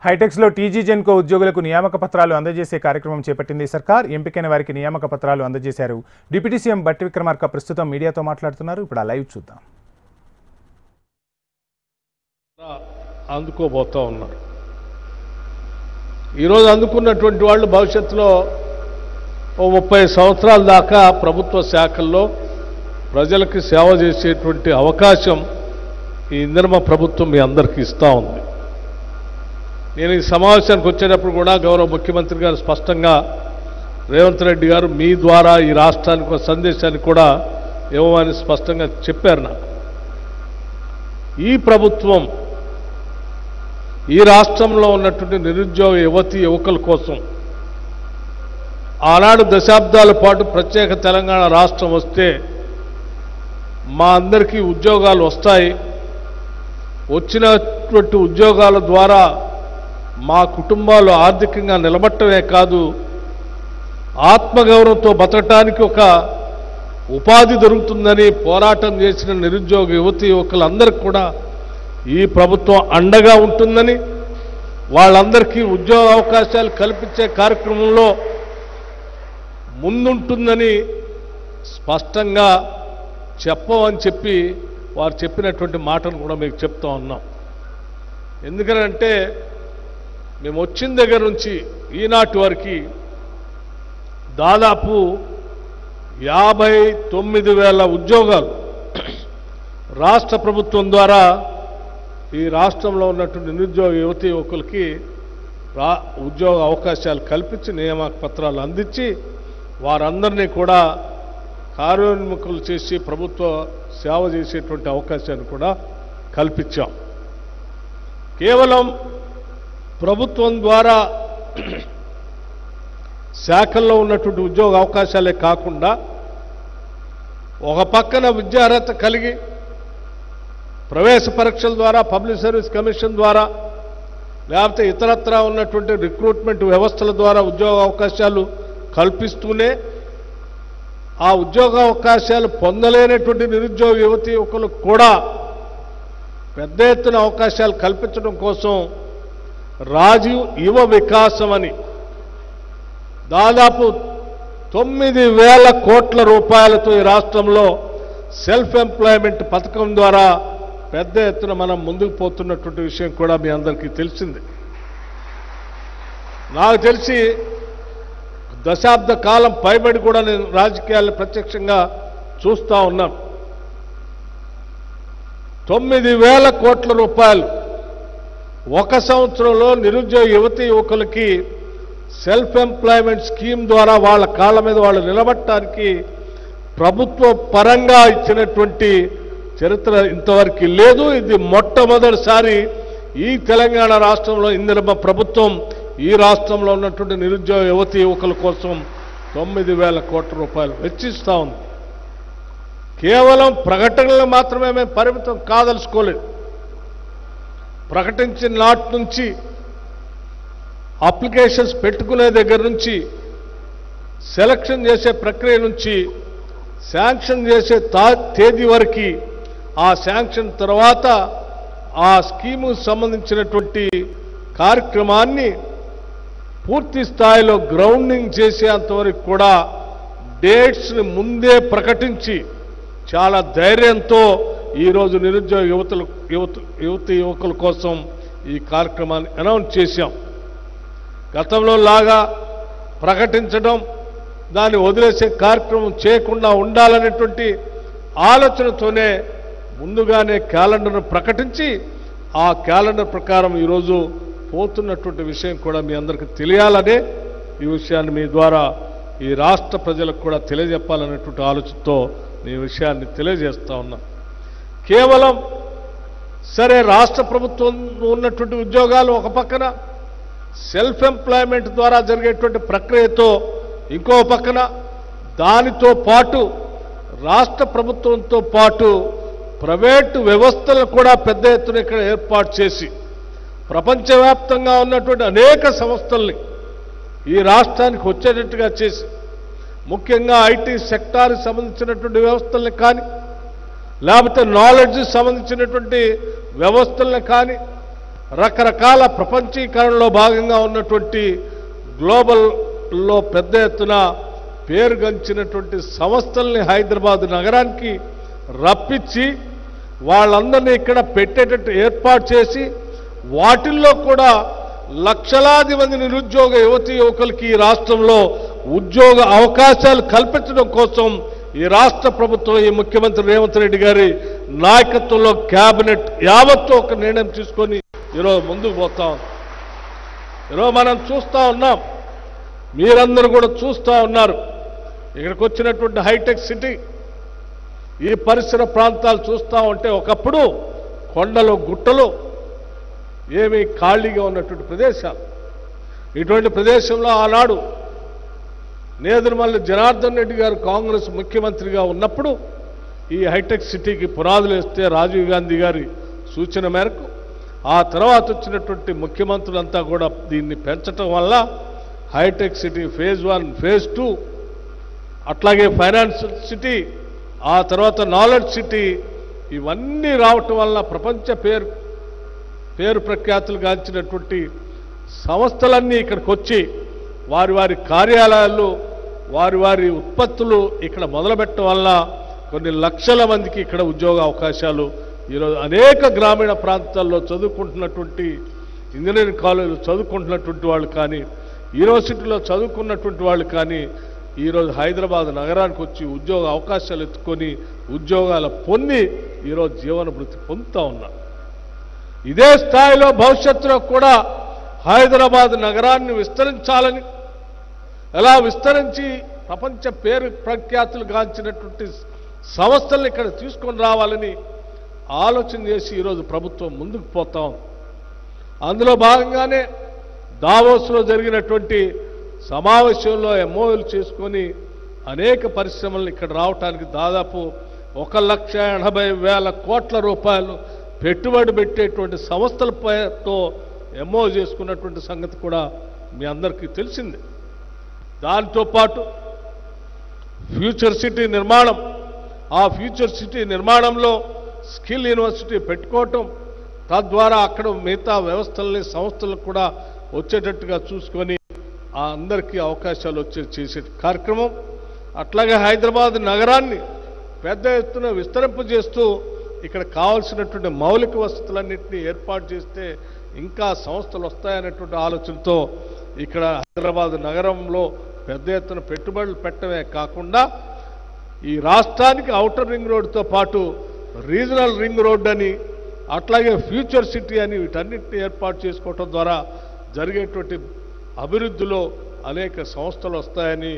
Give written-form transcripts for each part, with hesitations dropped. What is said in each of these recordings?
హైటెక్స్లో TG Genco ఉద్యోగులకు నియామక పత్రాలు అందజేసే కార్యక్రమం చేపట్టింది సర్కార్. ఎంపికైన వారికి నియామక పత్రాలు అందజేశారు. డిప్యూటీ సీఎం బట్టి విక్రమార్క ప్రస్తుతం మీడియాతో మాట్లాడుతున్నారు. ఇప్పుడు ఆ లైవ్ చూద్దాం. అందుకోబోతా ఉన్నారు. ఈరోజు అందుకున్నటువంటి వాళ్ళు భవిష్యత్తులో 30 సంవత్సరాల దాకా ప్రభుత్వ శాఖల్లో ప్రజలకు సేవ చేసేటువంటి అవకాశం ఈ ఇందిరమ్మ ప్రభుత్వం మీ అందరికీ ఇస్తూ ఉంది. నేను ఈ సమావేశానికి వచ్చేటప్పుడు కూడా గౌరవ ముఖ్యమంత్రి గారు స్పష్టంగా రేవంత్ రెడ్డి గారు మీ ద్వారా ఈ రాష్ట్రానికి ఒక సందేశాన్ని కూడా ఇవ్వమని స్పష్టంగా చెప్పారు. నాకు ఈ ప్రభుత్వం ఈ రాష్ట్రంలో ఉన్నటువంటి నిరుద్యోగ యువకుల కోసం ఆనాడు దశాబ్దాల పాటు ప్రత్యేక తెలంగాణ రాష్ట్రం వస్తే మా అందరికీ ఉద్యోగాలు వస్తాయి, వచ్చినటువంటి ఉద్యోగాల ద్వారా మా కుటుంబాలు ఆర్థికంగా నిలబట్టమే కాదు ఆత్మగౌరవంతో బతకటానికి ఒక ఉపాధి దొరుకుతుందని పోరాటం చేసిన నిరుద్యోగ యువకులందరికీ కూడా ఈ ప్రభుత్వం అండగా ఉంటుందని, వాళ్ళందరికీ ఉద్యోగ అవకాశాలు కల్పించే కార్యక్రమంలో ముందుంటుందని స్పష్టంగా చెప్పమని చెప్పి వారు చెప్పినటువంటి మాటను కూడా మీకు చెప్తా ఉన్నాం. ఎందుకనంటే మేము వచ్చిన దగ్గర నుంచి ఈనాటి వరకు దాదాపు 59,000 ఉద్యోగాలు రాష్ట్ర ప్రభుత్వం ద్వారా ఈ రాష్ట్రంలో ఉన్నటువంటి నిరుద్యోగ యువకులకి ఉద్యోగ అవకాశాలు కల్పించి నియామక పత్రాలు అందించి వారందరినీ కూడా కార్యోన్ముఖులు చేసి ప్రభుత్వ సేవ చేసేటువంటి అవకాశాన్ని కూడా కల్పించాం. కేవలం ప్రభుత్వం ద్వారా శాఖల్లో ఉన్నటువంటి ఉద్యోగ అవకాశాలే కాకుండా ఒక పక్కన విద్యార్హత కలిగి ప్రవేశ పరీక్షల ద్వారా పబ్లిక్ సర్వీస్ కమిషన్ ద్వారా లేకపోతే ఇతరత్రా ఉన్నటువంటి రిక్రూట్మెంట్ వ్యవస్థల ద్వారా ఉద్యోగ అవకాశాలు కల్పిస్తూనే ఆ ఉద్యోగ అవకాశాలు పొందలేనటువంటి నిరుద్యోగ యువకులకు కూడా పెద్ద ఎత్తున అవకాశాలు కల్పించడం కోసం రాజీవ్ యువ వికాసం అని దాదాపు 9,000 కోట్ల రూపాయలతో ఈ రాష్ట్రంలో సెల్ఫ్ ఎంప్లాయ్మెంట్ పథకం ద్వారా పెద్ద ఎత్తున మనం ముందుకు పోతున్నటువంటి విషయం కూడా మీ అందరికీ తెలిసింది. నాకు తెలిసి దశాబ్ద కాలం పైబడి కూడా నేను రాజకీయాలను ప్రత్యక్షంగా చూస్తూ ఉన్నాను. 9,000 కోట్ల రూపాయలు ఒక సంవత్సరంలో నిరుద్యోగ యువకులకి సెల్ఫ్ ఎంప్లాయ్మెంట్ స్కీమ్ ద్వారా వాళ్ళ కాళ్ళ మీద వాళ్ళు నిలబడటానికి ప్రభుత్వ పరంగా ఇచ్చినటువంటి చరిత్ర ఇంతవరకు లేదు. ఇది మొట్టమొదటిసారి ఈ తెలంగాణ రాష్ట్రంలో ఇందిరమ్మ ప్రభుత్వం ఈ రాష్ట్రంలో ఉన్నటువంటి నిరుద్యోగ యువకుల కోసం 9,000 కోట్ల రూపాయలు వెచ్చిస్తూ ఉంది. కేవలం ప్రకటనలు మాత్రమే మేము పరిమితం కాదలుచుకోలేదు. ప్రకటించిన నాటి నుంచి అప్లికేషన్స్ పెట్టుకునే దగ్గర నుంచి సెలక్షన్ చేసే ప్రక్రియ నుంచి శాంక్షన్ చేసే తేదీ వరకు ఆ శాంక్షన్ తర్వాత ఆ స్కీముకు సంబంధించినటువంటి కార్యక్రమాన్ని పూర్తి స్థాయిలో గ్రౌండింగ్ చేసేంతవరకు కూడా డేట్స్ని ముందే ప్రకటించి చాలా ధైర్యంతో ఈరోజు నిరుద్యోగ యువకుల కోసం ఈ కార్యక్రమాన్ని అనౌన్స్ చేశాం. గతంలో లాగా ప్రకటించడం దాన్ని వదిలేసే కార్యక్రమం చేయకుండా ఉండాలనేటువంటి ఆలోచనతోనే ముందుగానే క్యాలెండర్ను ప్రకటించి ఆ క్యాలెండర్ ప్రకారం ఈరోజు పోతున్నటువంటి విషయం కూడా మీ అందరికీ తెలియాలనే ఈ విషయాన్ని మీ ద్వారా ఈ రాష్ట్ర ప్రజలకు కూడా తెలియజెప్పాలనేటువంటి ఆలోచనతో ఈ విషయాన్ని తెలియజేస్తా ఉన్నా. కేవలం సరే రాష్ట్ర ప్రభుత్వం ఉన్నటువంటి ఉద్యోగాలు ఒక పక్కన సెల్ఫ్ ఎంప్లాయ్మెంట్ ద్వారా జరిగేటువంటి ప్రక్రియతో ఇంకో పక్కన దానితో పాటు రాష్ట్ర ప్రభుత్వంతో పాటు ప్రైవేటు వ్యవస్థలను కూడా పెద్ద ఎత్తున ఇక్కడ ఏర్పాటు చేసి ప్రపంచవ్యాప్తంగా ఉన్నటువంటి అనేక సంస్థల్ని ఈ రాష్ట్రానికి వచ్చేటట్టుగా చేసి ముఖ్యంగా ఐటీ సెక్టార్కి సంబంధించినటువంటి వ్యవస్థల్ని కానీ లేకపోతే నాలెడ్జ్కి సంబంధించినటువంటి వ్యవస్థలను కానీ రకరకాల ప్రపంచీకరణలో భాగంగా ఉన్నటువంటి గ్లోబల్లో పెద్ద ఎత్తున పేరుగంచినటువంటి సంస్థల్ని హైదరాబాద్ నగరానికి రప్పించి వాళ్ళందరినీ ఇక్కడ పెట్టేటట్టు ఏర్పాటు చేసి వాటిల్లో కూడా లక్షలాది మంది నిరుద్యోగ యువతీ యువకులకి ఈ రాష్ట్రంలో ఉద్యోగ అవకాశాలు కల్పించడం కోసం ఈ రాష్ట్ర ప్రభుత్వం ఈ ముఖ్యమంత్రి రేవంత్ రెడ్డి గారి నాయకత్వంలో కేబినెట్ యావత్తు ఒక నిర్ణయం తీసుకొని ఈరోజు ముందుకు పోతాం. ఈరోజు మనం చూస్తూ ఉన్నాం, మీరందరూ కూడా చూస్తూ ఉన్నారు. ఇక్కడికి వచ్చినటువంటి హైటెక్ సిటీ, ఈ పరిసర ప్రాంతాలు చూస్తూ ఉంటే ఒకప్పుడు కొండలు గుట్టలు ఏమీ ఖాళీగా ఉన్నటువంటి ప్రదేశాలు. ఇటువంటి ప్రదేశంలో ఆనాడు నేదురుమల్లి జనార్దన్ రెడ్డి గారు కాంగ్రెస్ ముఖ్యమంత్రిగా ఉన్నప్పుడు ఈ హైటెక్ సిటీకి పునాదులు వేస్తే రాజీవ్ గాంధీ గారి సూచన మేరకు ఆ తర్వాత వచ్చినటువంటి ముఖ్యమంత్రులంతా కూడా దీన్ని పెంచటం వల్ల హైటెక్ సిటీ ఫేజ్ 1, ఫేజ్ 2, అట్లాగే ఫైనాన్షియల్ సిటీ, ఆ తర్వాత నాలెడ్జ్ సిటీ, ఇవన్నీ రావటం వల్ల ప్రపంచ పేరు ప్రఖ్యాతులు గాంచినటువంటి సంస్థలన్నీ ఇక్కడికి వచ్చి వారి వారి కార్యాలయాలు, వారి ఉత్పత్తులు ఇక్కడ మొదలుపెట్టడం వల్ల కొన్ని లక్షల మందికి ఇక్కడ ఉద్యోగ అవకాశాలు ఈరోజు అనేక గ్రామీణ ప్రాంతాల్లో చదువుకుంటున్నటువంటి ఇంజనీరింగ్ కాలేజీలు చదువుకుంటున్నటువంటి వాళ్ళు కానీ, యూనివర్సిటీలో చదువుకున్నటువంటి వాళ్ళు కానీ ఈరోజు హైదరాబాద్ నగరానికి వచ్చి ఉద్యోగ అవకాశాలు ఎత్తుకొని ఉద్యోగాలు పొంది ఈరోజు జీవన భృతి పొందుతూ ఉన్నారు. ఇదే స్థాయిలో భవిష్యత్తులో కూడా హైదరాబాద్ నగరాన్ని విస్తరించాలని, ఎలా విస్తరించి ప్రపంచ పేరు ప్రఖ్యాతులు గాంచినటువంటి సంస్థలను ఇక్కడ తీసుకొని రావాలని ఆలోచన చేసి ఈరోజు ప్రభుత్వం ముందుకు పోతాం. అందులో భాగంగానే దావోస్లో జరిగినటువంటి సమావేశంలో ఎంఓయూలు చేసుకొని అనేక పరిశ్రమలు ఇక్కడ రావడానికి దాదాపు 1,80,000 కోట్ల రూపాయలు పెట్టుబడి పెట్టేటువంటి సంస్థలతో ఎంఓ చేసుకున్నటువంటి సంగతి కూడా మీ అందరికీ తెలిసిందే. దాంతో పాటు ఫ్యూచర్ సిటీ నిర్మాణం, ఆ ఫ్యూచర్ సిటీ నిర్మాణంలో స్కిల్ యూనివర్సిటీ పెట్టుకోవటం, తద్వారా అక్కడ మిగతా వ్యవస్థలని సంస్థలకు కూడా వచ్చేటట్టుగా చూసుకొని ఆ అందరికీ అవకాశాలు చేసే కార్యక్రమం. అట్లాగే హైదరాబాద్ నగరాన్ని పెద్ద ఎత్తున విస్తరింపజేస్తూ ఇక్కడ కావాల్సినటువంటి మౌలిక వసతులన్నింటినీ ఏర్పాటు చేస్తే ఇంకా సంస్థలు వస్తాయనేటువంటి ఆలోచనతో ఇక్కడ హైదరాబాద్ నగరంలో పెద్ద ఎత్తున పెట్టుబడులు పెట్టడమే కాకుండా ఈ రాష్ట్రానికి ఔటర్ రింగ్ రోడ్డుతో పాటు రీజనల్ రింగ్ రోడ్ అని, అట్లాగే ఫ్యూచర్ సిటీ అని వీటన్నిటిని ఏర్పాటు చేసుకోవటం ద్వారా జరిగేటువంటి అభివృద్ధిలో అనేక సంస్థలు వస్తాయని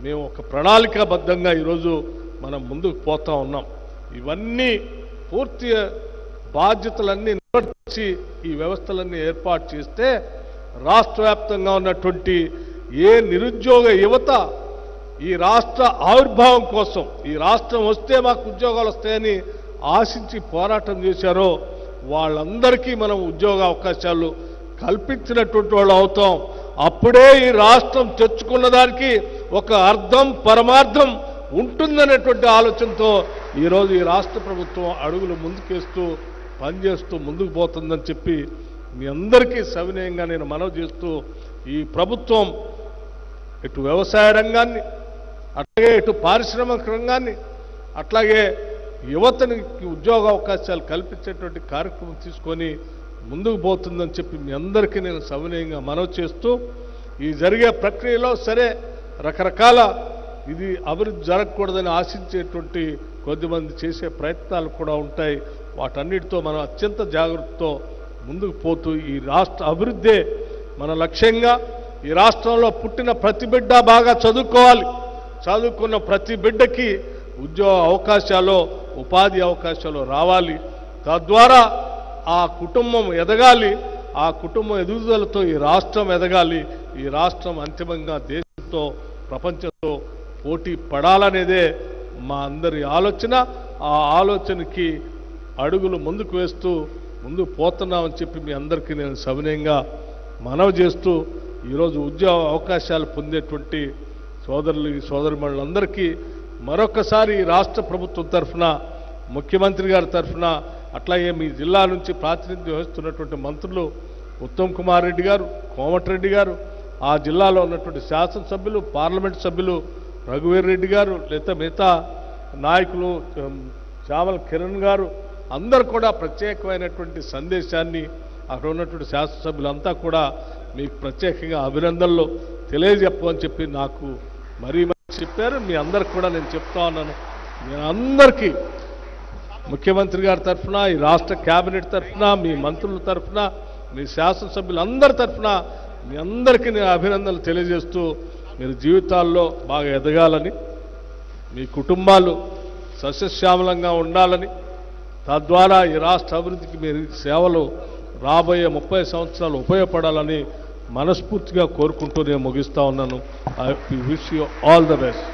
మేము ఒక ప్రణాళికాబద్ధంగా ఈరోజు మనం ముందుకు పోతా ఉన్నాం. ఇవన్నీ పూర్తి బాధ్యతలన్నీ నిర్వర్తించి ఈ వ్యవస్థలన్నీ ఏర్పాటు చేస్తే రాష్ట్ర వ్యాప్తంగా ఉన్నటువంటి ఏ నిరుద్యోగ యువత ఈ రాష్ట్ర ఆవిర్భావం కోసం, ఈ రాష్ట్రం వస్తే మాకు ఉద్యోగాలు వస్తాయని ఆశించి పోరాటం చేశారో వాళ్ళందరికీ మనం ఉద్యోగ అవకాశాలు కల్పించినటువంటి వాళ్ళు అవుతాం. అప్పుడే ఈ రాష్ట్రం తెచ్చుకున్న దానికి ఒక అర్థం పరమార్థం ఉంటుందనేటువంటి ఆలోచనతో ఈరోజు ఈ రాష్ట్ర ప్రభుత్వం అడుగులు ముందుకేస్తూ పనిచేస్తూ ముందుకు పోతుందని చెప్పి మీ అందరికీ సవినయంగా నేను మనవి చేస్తూ, ఈ ప్రభుత్వం ఇటు వ్యవసాయ రంగాన్ని, అట్లాగే ఇటు పారిశ్రామిక రంగాన్ని, అట్లాగే యువతనికి ఉద్యోగ అవకాశాలు కల్పించేటువంటి కార్యక్రమం తీసుకొని ముందుకు పోతుందని చెప్పి మీ అందరికీ నేను సవినయంగా మనవి చేస్తూ, ఈ జరిగే ప్రక్రియలో సరే రకరకాల ఇది అభివృద్ధి జరగకూడదని ఆశించేటువంటి కొద్దిమంది చేసే ప్రయత్నాలు కూడా ఉంటాయి. వాటన్నిటితో మనం అత్యంత జాగ్రత్తతో ముందుకు పోతూ ఈ రాష్ట్ర అభివృద్ధే మన లక్ష్యంగా, ఈ రాష్ట్రంలో పుట్టిన ప్రతి బిడ్డ బాగా చదువుకోవాలి, చదువుకున్న ప్రతి బిడ్డకి ఉద్యోగ అవకాశాలు, ఉపాధి అవకాశాలు రావాలి, తద్వారా ఆ కుటుంబం ఎదగాలి, ఆ కుటుంబం ఎదుగుదలతో ఈ రాష్ట్రం ఎదగాలి, ఈ రాష్ట్రం అంతిమంగా దేశంతో ప్రపంచంతో పోటీ పడాలనేదే మా అందరి ఆలోచన. ఆ ఆలోచనకి అడుగులు ముందుకు వేస్తూ ముందుకు పోతున్నామని చెప్పి మీ అందరికీ నేను సవినయంగా మనవి చేస్తూ, ఈరోజు ఉద్యోగ అవకాశాలు పొందేటువంటి సోదరిమణులందరికీ మరొకసారి రాష్ట్ర ప్రభుత్వం తరఫున, ముఖ్యమంత్రి గారి తరఫున అట్లాగే మీ జిల్లా నుంచి ప్రాతినిధ్యం వహిస్తున్నటువంటి మంత్రులు ఉత్తమ్ కుమార్ రెడ్డి గారు, కోమటిరెడ్డి గారు, ఆ జిల్లాలో ఉన్నటువంటి శాసనసభ్యులు, పార్లమెంట్ సభ్యులు రఘువీర్ రెడ్డి గారు, లేదా మిగతా నాయకులు చామల కిరణ్ గారు అందరూ కూడా ప్రత్యేకమైనటువంటి సందేశాన్ని అక్కడ ఉన్నటువంటి శాసనసభ్యులంతా కూడా మీకు ప్రత్యేకంగా అభినందనలు తెలియజెప్పమని చెప్పి నాకు మరీ చెప్పారు. మీ అందరికి కూడా నేను చెప్తా ఉన్నాను, మీ అందరికీ ముఖ్యమంత్రి గారి తరఫున, ఈ రాష్ట్ర కేబినెట్ తరఫున, మీ మంత్రుల తరఫున, మీ శాసనసభ్యులందరి తరఫున మీ అందరికీ నేను అభినందనలు తెలియజేస్తూ మీరు జీవితాల్లో బాగా ఎదగాలని, మీ కుటుంబాలు సస్యశ్యామలంగా ఉండాలని, తద్వారా ఈ రాష్ట్ర అభివృద్ధికి మీరు సేవలు రాబోయే 30 సంవత్సరాలు ఉపయోగపడాలని మనస్ఫూర్తిగా కోరుకుంటూ నేను ముగిస్తా ఉన్నాను. I wish you all the best.